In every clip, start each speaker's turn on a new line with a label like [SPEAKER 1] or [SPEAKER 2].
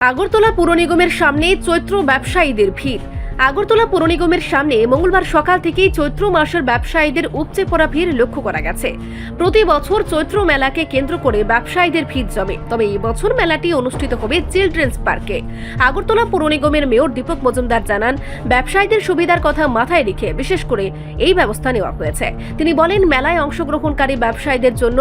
[SPEAKER 1] আগরতলা পুর নিগমের সামনে চৈত্র ব্যবসায়ীদের ভিড়। আগরতলা পুর নিগমের সামনে মঙ্গলবার সকাল থেকেই চৈত্র মাসের ব্যবসায়ীদের উপচে পড়া ভিড় লক্ষ্য করা গেছে। প্রতি বছর চৈত্র মেলাকে কেন্দ্র করে ব্যবসায়ীদের ভিড় জমে, তবে এই বছর মেলাটি অনুষ্ঠিত হবে চিলড্রেন্স পার্কে। আগরতলা পুর নিগমের মেয়র দীপক মজুমদার জানান, ব্যবসায়ীদের সুবিধার কথা মাথায় রেখে বিশেষ করে এই ব্যবস্থা নেওয়া হয়েছে। তিনি বলেন, মেলায় অংশগ্রহণকারী ব্যবসায়ীদের জন্য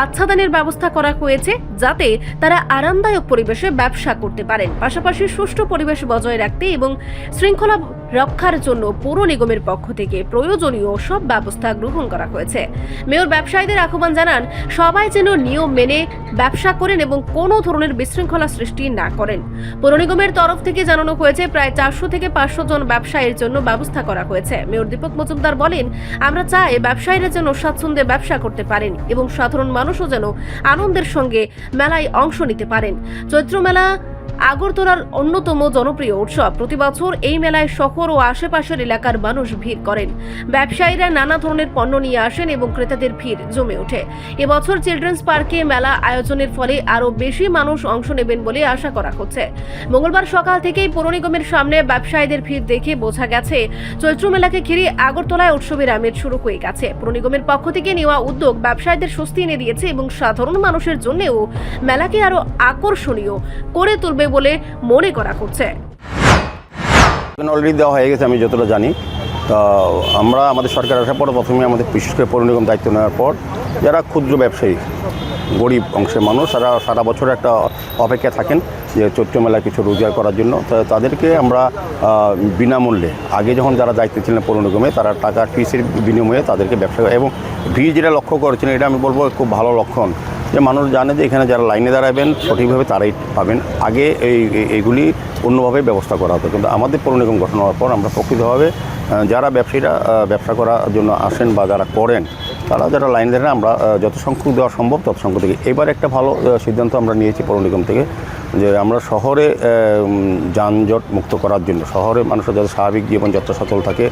[SPEAKER 1] আচ্ছাদনের ব্যবস্থা করা হয়েছে, যাতে তারা আরামদায়ক পরিবেশে ব্যবসা করতে পারেন। পাশাপাশি সুষ্ঠু পরিবেশ বজায় রাখতে এবং শৃঙ্খলা রক্ষার জন্য পৌর নিগমের পক্ষ থেকে প্রয়োজনীয় সব ব্যবস্থা গ্রহণ করা হয়েছে। মেয়র ব্যবসায়ীদের আহ্বান জানান, সবাই যেন নিয়ম মেনে ব্যবসা করেন এবং কোনো ধরনের বিশৃঙ্খলা সৃষ্টি না করেন। পৌর নিগমের তরফ থেকে জানানো হয়েছে, প্রায় 400 থেকে 500 জন ব্যবসায়ীর জন্য ব্যবস্থা করা হয়েছে। মেয়র দীপক মজুমদার বলেন, আমরা চাই ব্যবসায়ীরা যেন স্বাচ্ছন্দ্যে ব্যবসা করতে পারেন এবং সাধারণ মানুষও যেন আনন্দের সঙ্গে মেলায় অংশ নিতে পারেন। চৈত্র মেলা আগরতলার অন্যতম জনপ্রিয় উৎসব। প্রতি বছর এই মেলায় শহর ও আশেপাশের এলাকার মানুষ ভিড় করেন। ব্যবসায়ীরা নানা ধরনের পণ্য নিয়ে আসেন এবং ক্রেতাদের ভিড় জমে ওঠে। এবছর চিলড্রেন্স পার্কে মেলা আয়োজনের ফলে আরো বেশি মানুষ অংশ নেবেন বলে আশা করা হচ্ছে। মঙ্গলবার সকাল থেকেই পৌর নিগমের সামনে ব্যবসায়ীদের ভিড় দেখে বোঝা গেছে, চৈত্র মেলাকে ঘিরে আগরতলায় উৎসবের আমেজ শুরু হয়ে গেছে। পৌর নিগমের পক্ষ থেকে নেওয়া উদ্যোগ ব্যবসায়ীদের স্বস্তি এনে দিয়েছে এবং সাধারণ মানুষের জন্যও মেলাকে আরো আকর্ষণীয় করে তুলবে বলে মনে করা হচ্ছে।
[SPEAKER 2] অলরেডি দেওয়া হয়ে গেছে, আমি যতটা জানি। তো আমরা আমাদের সরকার আসার পর প্রথমে আমাদের বিশেষ করে পৌর নিগম দায়িত্ব নেওয়ার পর যারা ক্ষুদ্র ব্যবসায়ী, গরিব অংশের মানুষ, তারা সারা বছর একটা অপেক্ষা থাকেন যে চৈত্র মেলায় কিছু রোজগার করার জন্য। তাদেরকে আমরা বিনামূল্যে, আগে যখন যারা দায়িত্ব ছিলেন পৌর নিগমে, তারা টাকার ফিসের বিনিময়ে তাদেরকে ব্যবসা এবং ভিড় যেটা লক্ষ্য করেছেন, এটা আমি বলবো খুব ভালো লক্ষণ যে মানুষ জানে যে এখানে যারা লাইনে দাঁড়াবেন সঠিকভাবে তারাই পাবেন। আগে এইগুলি অন্যভাবে ব্যবস্থা করা হতো, কিন্তু আমাদের পৌর নিগম গঠন হওয়ার পর আমরা প্রকৃতভাবে যারা ব্যবসায়ীরা ব্যবসা করার জন্য আসেন বা যারা করেন, তারা যারা লাইন দেন, আমরা যত সংখ্যক দেওয়া সম্ভব তত সংখ্যক থেকে। এবার একটা ভালো সিদ্ধান্ত আমরা নিয়েছি পৌর নিগম থেকে, যে আমরা শহরে যানজট মুক্ত করার জন্য, শহরে মানুষের যাতে স্বাভাবিক জীবনযাত্রা সচল থাকে,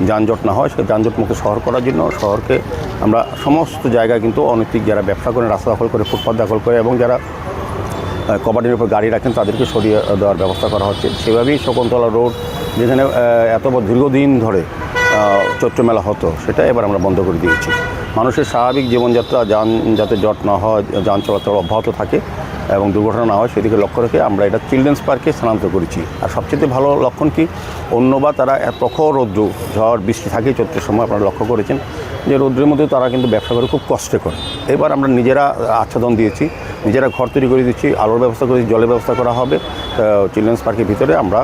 [SPEAKER 2] যানজট না হয়, সে যানজট মুক্ত শহর করার জন্য শহরকে আমরা সমস্ত জায়গায় কিন্তু অনৈতিক যারা ব্যবসা করেন, রাস্তা দখল করে, ফুটপাথ দখল করে এবং যারা কবাডির উপর গাড়ি রাখেন তাদেরকে সরিয়ে দেওয়ার ব্যবস্থা করা হচ্ছে। সেভাবেই শকুন্তলা রোড, যেখানে এত দীর্ঘদিন ধরে চৈত্র মেলা হতো, সেটা এবার আমরা বন্ধ করে দিয়েছি। মানুষের স্বাভাবিক জীবনযাত্রা, যান যাতে জট না হয়, যান চলাচল অব্যাহত থাকে এবং দুর্ঘটনা না হয়, সেদিকে লক্ষ্য রেখে আমরা এটা চিলড্রেন্স পার্কে স্থানান্তর করেছি। আর সবচেয়ে ভালো লক্ষণ কি, অন্যবার তারা প্রখর রৌদ্র, ঝড় বৃষ্টি থাকে চৈত্রের সময়, আপনারা লক্ষ্য করেছেন যে রৌদ্রের মধ্যে তারা কিন্তু ব্যবসা করে খুব কষ্টে করে। এবার আমরা নিজেরা আচ্ছাদন দিয়েছি, নিজেরা ঘর তৈরি করে দিচ্ছি, আলোর ব্যবস্থা করেছি, জলের ব্যবস্থা করা হবে। চিলড্রেন্স পার্কের ভিতরে আমরা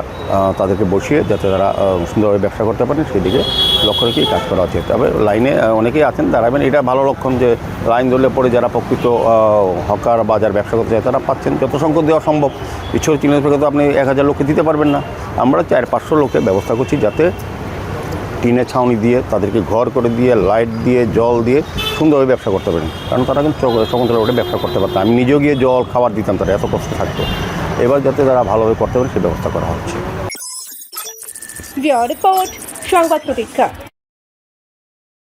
[SPEAKER 2] তাদেরকে বসিয়ে যাতে তারা সুন্দরভাবে ব্যবসা করতে পারেন সেদিকে লক্ষ্য রেখেই কাজ করা হচ্ছে। তবে লাইনে অনেকেই আছেন, দাঁড়াবেন, এটা ভালো লক্ষণ যে লাইন ধরলে পরে যারা প্রকৃত হকার বা যারা ব্যবসা করতে চায় তারা পাচ্ছেন। যত সংখ্যক দেওয়া সম্ভব, ইচ্ছুক চিলড্রেন্স পার্কে তো আপনি 1000 লোককে দিতে পারবেন না, আমরা 400-500 লোকের ব্যবস্থা করছি, যাতে টিনের ছাউনি দিয়ে তাদেরকে ঘর করে দিয়ে, লাইট দিয়ে, জল দিয়ে সুন্দরভাবে ব্যবসা করতে পারেন। কারণ তারা কিন্তু শকুন্তলা রোডে ব্যবসা করতে পারতো, আমি নিজেও গিয়ে জল খাবার দিতাম, তারা এত কষ্ট থাকতো। এবার যাতে তারা ভালোভাবে করতে পারেন সে ব্যবস্থা করা হচ্ছে।
[SPEAKER 1] রিপোর্ট সংবাদ প্রতীক্ষা।